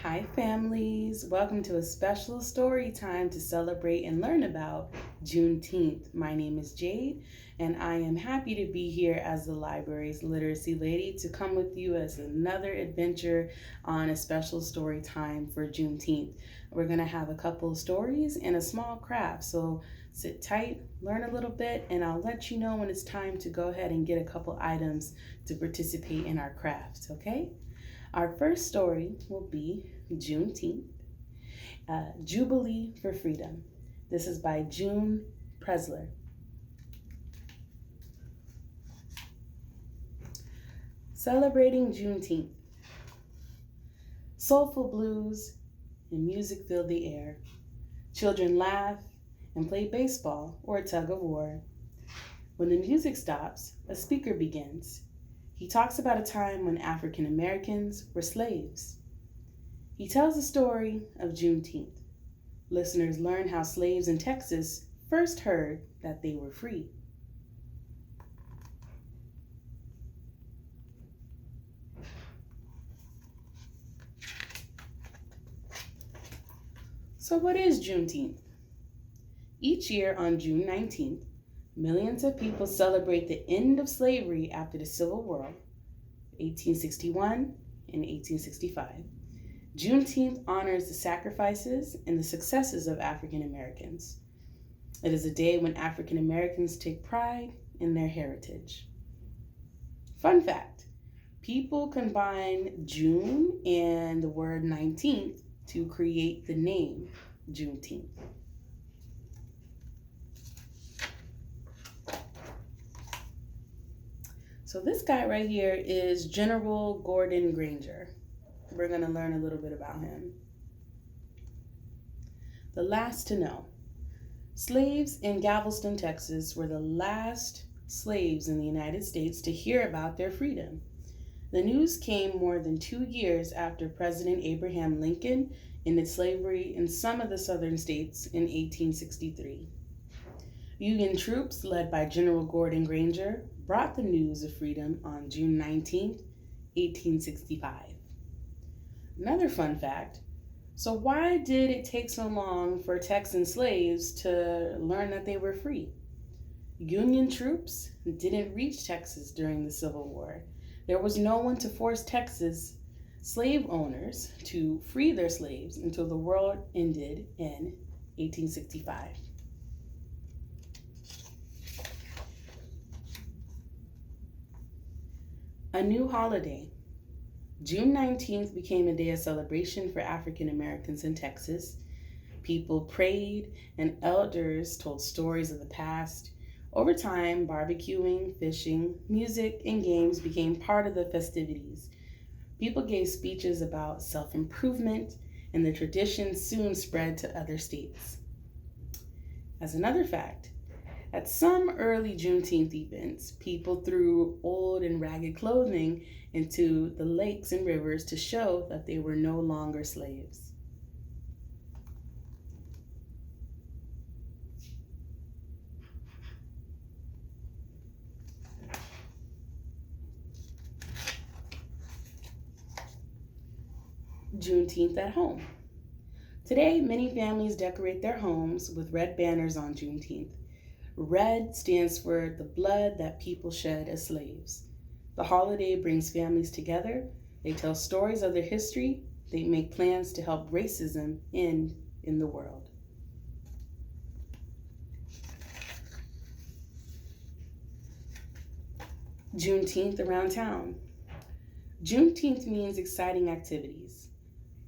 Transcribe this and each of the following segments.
Hi, families. Welcome to a special story time to celebrate and learn about Juneteenth. My name is Jade, and I am happy to be here as the library's literacy lady to come with you as another adventure on a special story time for Juneteenth. We're going to have a couple of stories and a small craft, so sit tight, learn a little bit, and I'll let you know when it's time to go ahead and get a couple items to participate in our craft, okay? Our first story will be Juneteenth, Jubilee for Freedom. This is by June Presler. Celebrating Juneteenth. Soulful blues and music fill the air. Children laugh and play baseball or a tug of war. When the music stops, a speaker begins. He talks about a time when African Americans were slaves. He tells the story of Juneteenth. Listeners learn how slaves in Texas first heard that they were free. So what is Juneteenth? Each year on June 19th, millions of people celebrate the end of slavery after the Civil War, 1861 and 1865. Juneteenth honors the sacrifices and the successes of African Americans. It is a day when African Americans take pride in their heritage. Fun fact, people combine June and the word 19th to create the name Juneteenth. So this guy right here is General Gordon Granger. We're going to learn a little bit about him. The last to know. Slaves in Galveston, Texas were the last slaves in the United States to hear about their freedom. The news came more than 2 years after President Abraham Lincoln ended slavery in some of the southern states in 1863. Union troops led by General Gordon Granger brought the news of freedom on June 19, 1865. Another fun fact, so why did it take so long for Texan slaves to learn that they were free? Union troops didn't reach Texas during the Civil War. There was no one to force Texas slave owners to free their slaves until the war ended in 1865. A new holiday. June 19th became a day of celebration for African Americans in Texas. People prayed and elders told stories of the past. Over time, barbecuing, fishing, music, and games became part of the festivities. People gave speeches about self-improvement, and the tradition soon spread to other states. As another fact, at some early Juneteenth events, people threw old and ragged clothing into the lakes and rivers to show that they were no longer slaves. Juneteenth at home. Today, many families decorate their homes with red banners on Juneteenth. Red stands for the blood that people shed as slaves. The holiday brings families together. They tell stories of their history. They make plans to help racism end in the world. Juneteenth around town. Juneteenth means exciting activities.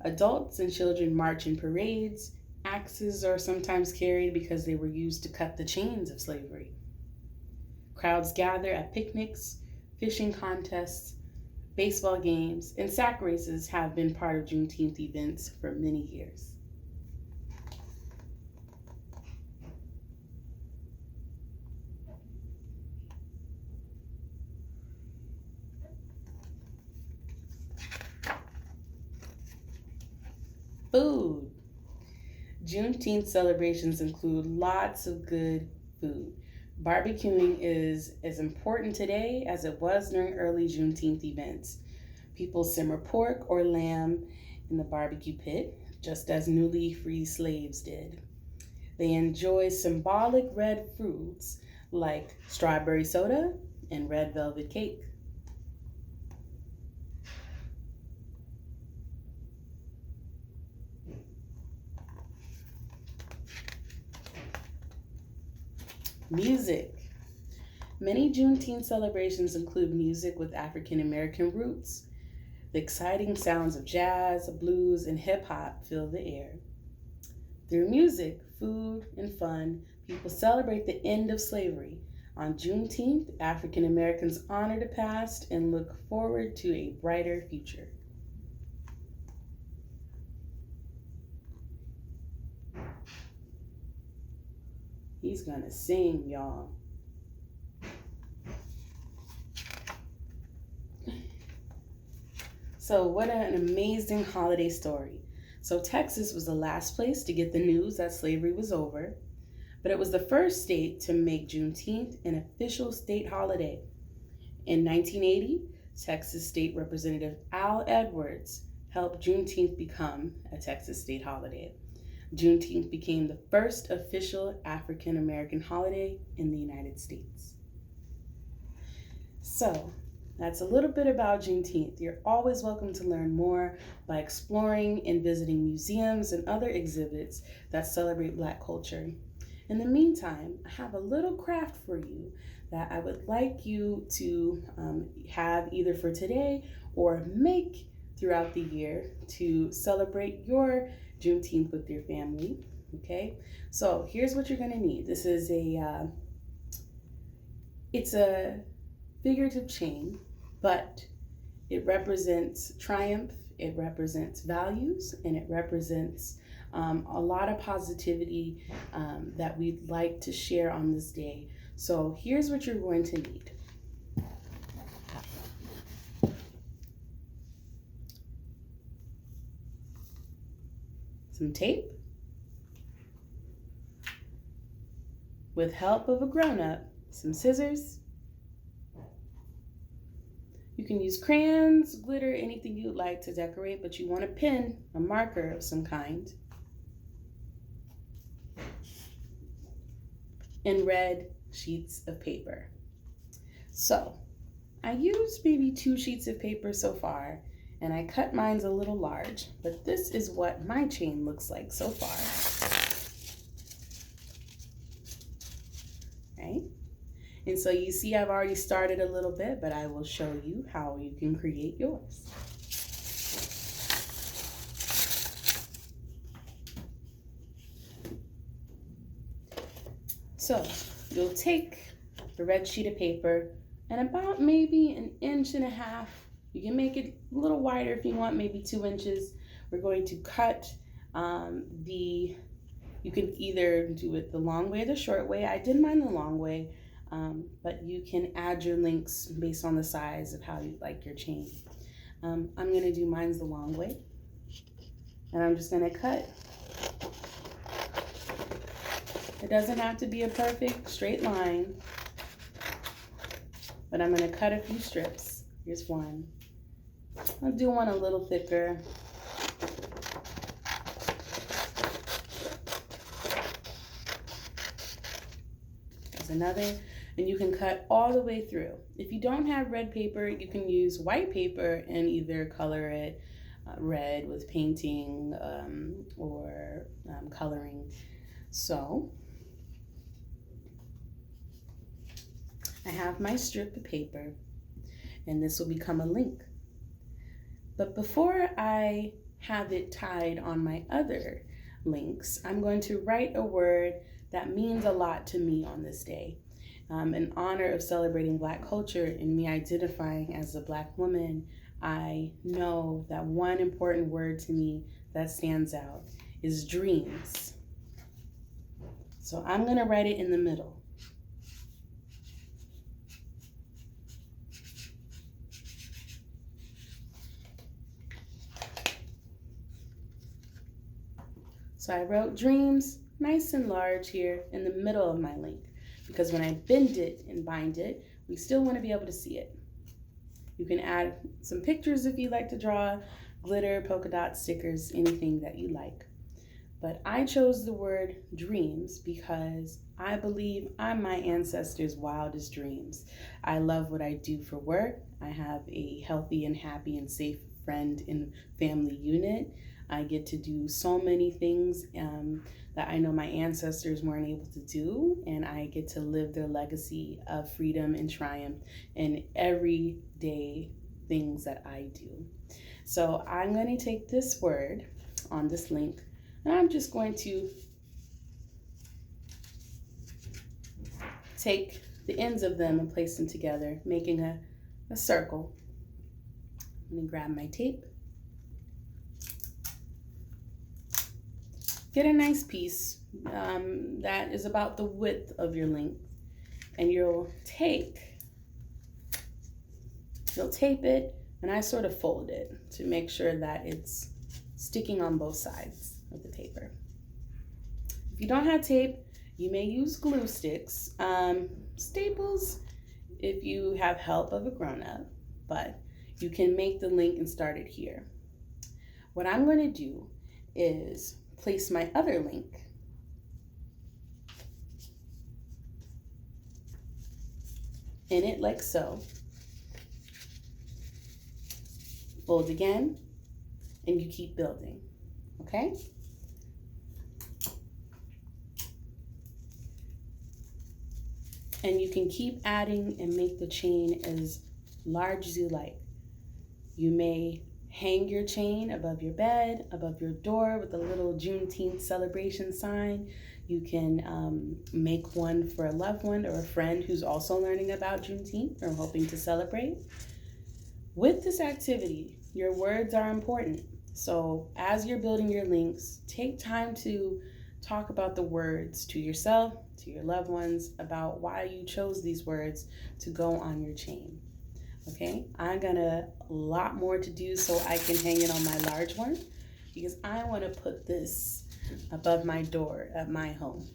Adults and children march in parades. Axes are sometimes carried because they were used to cut the chains of slavery. Crowds gather at picnics, fishing contests, baseball games, and sack races have been part of Juneteenth events for many years. Food. Juneteenth celebrations include lots of good food. Barbecuing is as important today as it was during early Juneteenth events. People simmer pork or lamb in the barbecue pit, just as newly freed slaves did. They enjoy symbolic red foods like strawberry soda and red velvet cake. Music. Many Juneteenth celebrations include music with African American roots. The exciting sounds of jazz, blues, and hip hop fill the air. Through music, food, and fun, people celebrate the end of slavery. On Juneteenth, African Americans honor the past and look forward to a brighter future. He's gonna sing, y'all. So, what an amazing holiday story. So, Texas was the last place to get the news that slavery was over, but it was the first state to make Juneteenth an official state holiday. In 1980, Texas State Representative Al Edwards helped Juneteenth become a Texas state holiday. Juneteenth became the first official African American holiday in the United States. So, that's a little bit about Juneteenth. You're always welcome to learn more by exploring and visiting museums and other exhibits that celebrate Black culture. In the meantime, I have a little craft for you that I would like you to have either for today or make throughout the year to celebrate your Juneteenth with your family. Okay, so here's what you're gonna need. This is it's a figurative chain, but it represents triumph, it represents values, and it represents a lot of positivity that we'd like to share on this day. So here's what you're going to need. Some tape. With help of a grown-up, some scissors. You can use crayons, glitter, anything you'd like to decorate, but you want a pen, a marker of some kind. And red sheets of paper. So, I used maybe 2 sheets of paper so far, and I cut mine a little large, but this is what my chain looks like so far. Right? And so you see I've already started a little bit, but I will show you how you can create yours. So you'll take the red sheet of paper and about maybe 1.5 inches, you can make it a little wider if you want, maybe 2 inches. We're going to cut you can either do it the long way or the short way. I did mine the long way. But you can add your links based on the size of how you like your chain. I'm going to do mine's the long way. And I'm just going to cut. It doesn't have to be a perfect straight line. But I'm going to cut a few strips. Here's one. I'll do one a little thicker. There's another. And you can cut all the way through. If you don't have red paper, you can use white paper and either color it red with painting or coloring. So I have my strip of paper, and this will become a link. But before I have it tied on my other links, I'm going to write a word that means a lot to me on this day. In honor of celebrating Black culture and me identifying as a Black woman, I know that one important word to me that stands out is dreams. So I'm going to write it in the middle. So I wrote dreams nice and large here in the middle of my link. Because when I bend it and bind it, we still want to be able to see it. You can add some pictures if you like to draw. glitter, polka dot, stickers, anything that you like. But I chose the word dreams because I believe I'm my ancestors' wildest dreams. I love what I do for work. I have a healthy and happy and safe friend and family unit. I get to do so many things that I know my ancestors weren't able to do, and I get to live their legacy of freedom and triumph in everyday things that I do. So I'm going to take this word on this link, and I'm just going to take the ends of them and place them together, making a circle. I'm going to grab my tape. Get a nice piece that is about the width of your length, and you'll tape it, and I sort of fold it to make sure that it's sticking on both sides of the paper. If you don't have tape, you may use glue sticks, staples if you have help of a grown-up, but you can make the link and start it here. What I'm going to do is place my other link in it like so. Fold again, and you keep building, okay? And you can keep adding and make the chain as large as you like. You may hang your chain above your bed, above your door with a little Juneteenth celebration sign. You can make one for a loved one or a friend who's also learning about Juneteenth or hoping to celebrate. With this activity, your words are important. So as you're building your links, take time to talk about the words to yourself, to your loved ones, about why you chose these words to go on your chain. Okay, I got a lot more to do so I can hang it on my large one, because I want to put this above my door at my home.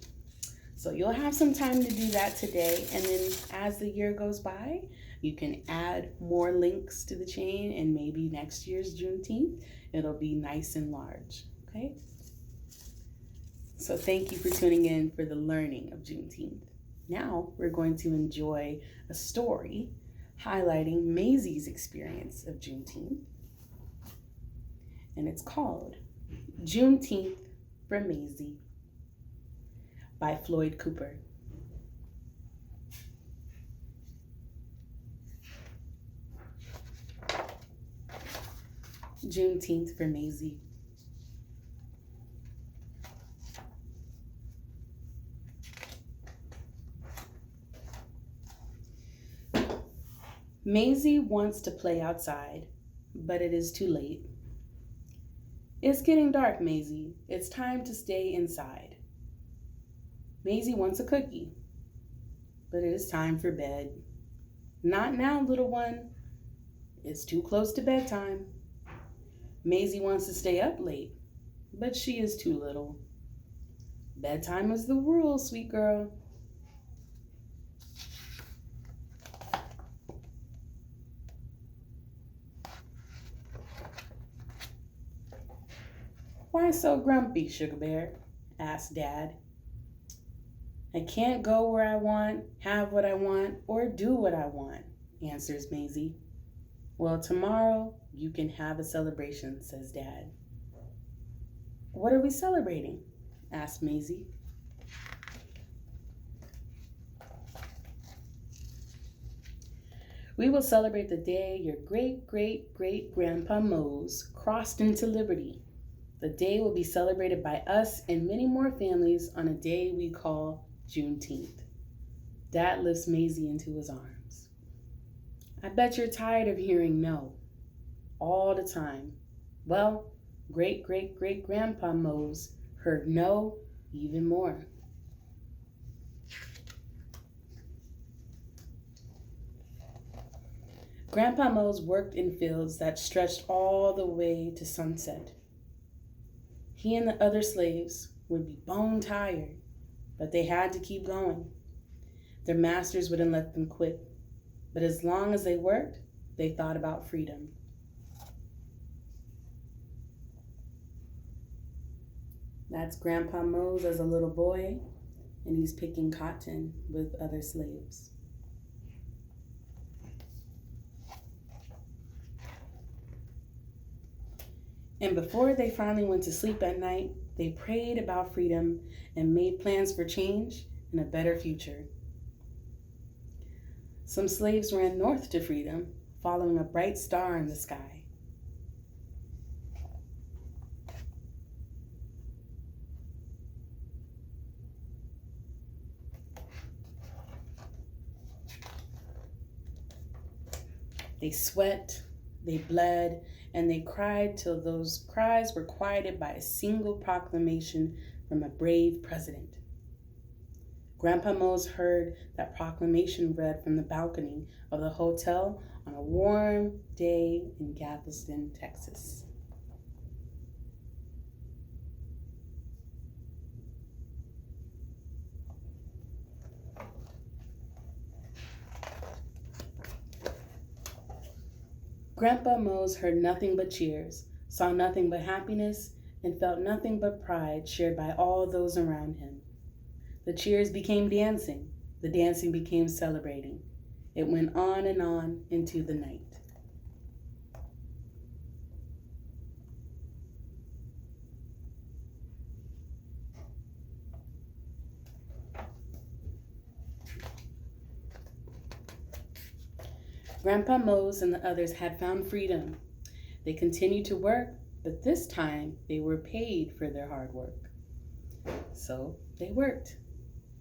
So you'll have some time to do that today, and then as the year goes by, you can add more links to the chain, and maybe next year's Juneteenth, it'll be nice and large, okay? So thank you for tuning in for the learning of Juneteenth. Now we're going to enjoy a story highlighting Maisie's experience of Juneteenth, and it's called Juneteenth for Maisie by Floyd Cooper. Juneteenth for Maisie. Maisie wants to play outside, but it is too late. It's getting dark, Maisie. It's time to stay inside. Maisie wants a cookie, but it is time for bed. Not now, little one. It's too close to bedtime. Maisie wants to stay up late, but she is too little. Bedtime is the rule, sweet girl. Why so grumpy, Sugar Bear? Asked Dad. I can't go where I want, have what I want, or do what I want, answers Maisie. Well, tomorrow you can have a celebration, says Dad. What are we celebrating? Asked Maisie. We will celebrate the day your great-great-great-grandpa Mose crossed into liberty. The day will be celebrated by us and many more families on a day we call Juneteenth. Dad lifts Maisie into his arms. I bet you're tired of hearing no all the time. Well, great-great-great-grandpa Mose heard no even more. Grandpa Mose worked in fields that stretched all the way to sunset. He and the other slaves would be bone tired, but they had to keep going. Their masters wouldn't let them quit, but as long as they worked, they thought about freedom. That's Grandpa Mose as a little boy, and he's picking cotton with other slaves. And before they finally went to sleep at night, they prayed about freedom and made plans for change and a better future. Some slaves ran north to freedom, following a bright star in the sky. They sweat, they bled, and they cried till those cries were quieted by a single proclamation from a brave president. Grandpa Mose heard that proclamation read from the balcony of the hotel on a warm day in Galveston, Texas. Grandpa Mose heard nothing but cheers, saw nothing but happiness, and felt nothing but pride shared by all those around him. The cheers became dancing. The dancing became celebrating. It went on and on into the night. Grandpa Mose and the others had found freedom. They continued to work, but this time they were paid for their hard work. So they worked,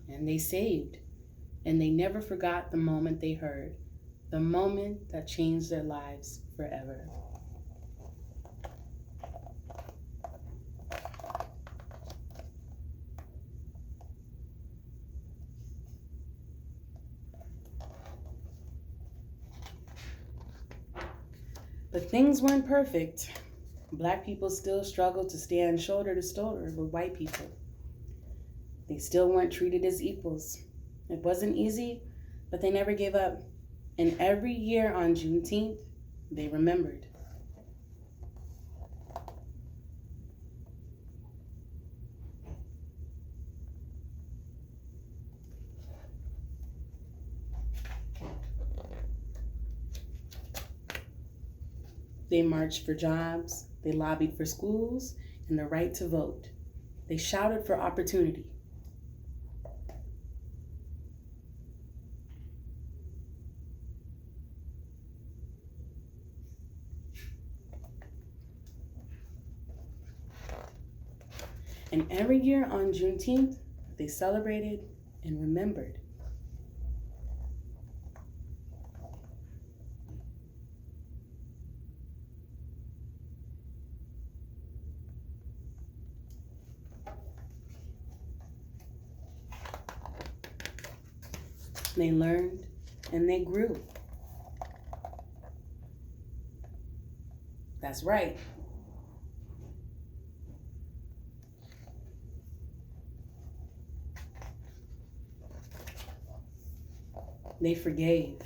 and they saved, and they never forgot the moment they heard, the moment that changed their lives forever. But things weren't perfect. Black people still struggled to stand shoulder to shoulder with white people. They still weren't treated as equals. It wasn't easy, but they never gave up. And every year on Juneteenth, they remembered. They marched for jobs, they lobbied for schools and the right to vote. They shouted for opportunity. And every year on Juneteenth, they celebrated and remembered. They learned and they grew. That's right. They forgave.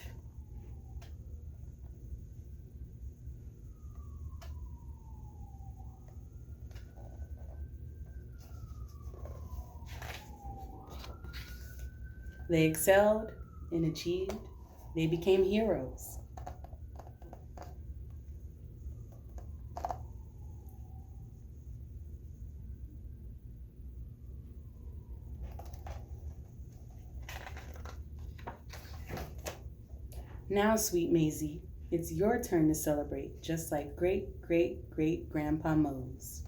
They excelled and achieved. They became heroes. Now, sweet Maisie, it's your turn to celebrate, just like great-great-great-grandpa Mose.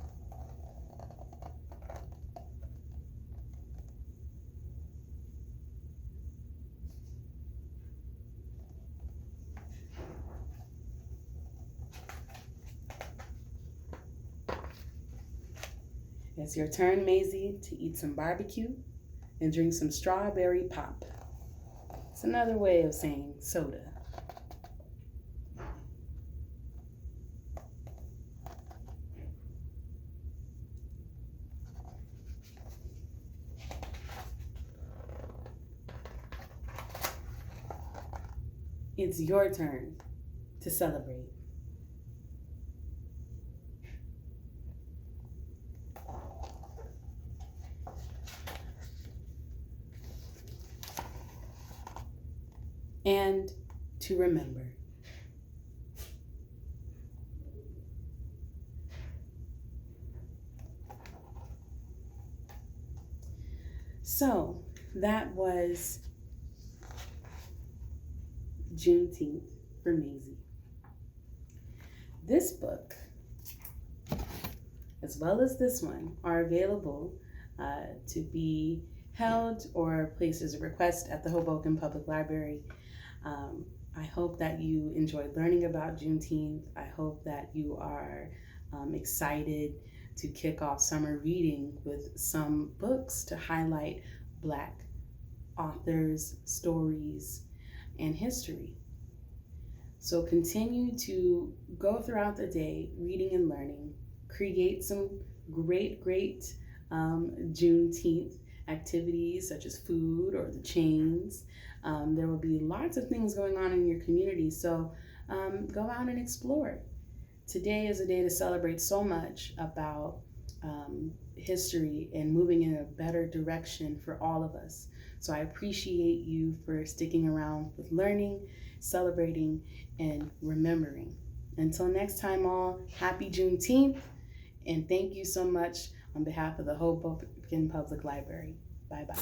It's your turn, Maisie, to eat some barbecue and drink some strawberry pop. It's another way of saying soda. It's your turn to celebrate. and to remember. So that was Juneteenth for Maisie. This book, as well as this one, are available to be held or placed as a request at the Hoboken Public Library. I hope that you enjoyed learning about Juneteenth. I hope that you are excited to kick off summer reading with some books to highlight Black authors, stories, and history. So continue to go throughout the day reading and learning. Create some great Juneteenth activities such as food or the chains. There will be lots of things going on in your community, so go out and explore. Today is a day to celebrate so much about history and moving in a better direction for all of us. So I appreciate you for sticking around with learning, celebrating, and remembering. Until next time, all, happy Juneteenth, and thank you so much on behalf of the Hoboken Public Library. Bye-bye.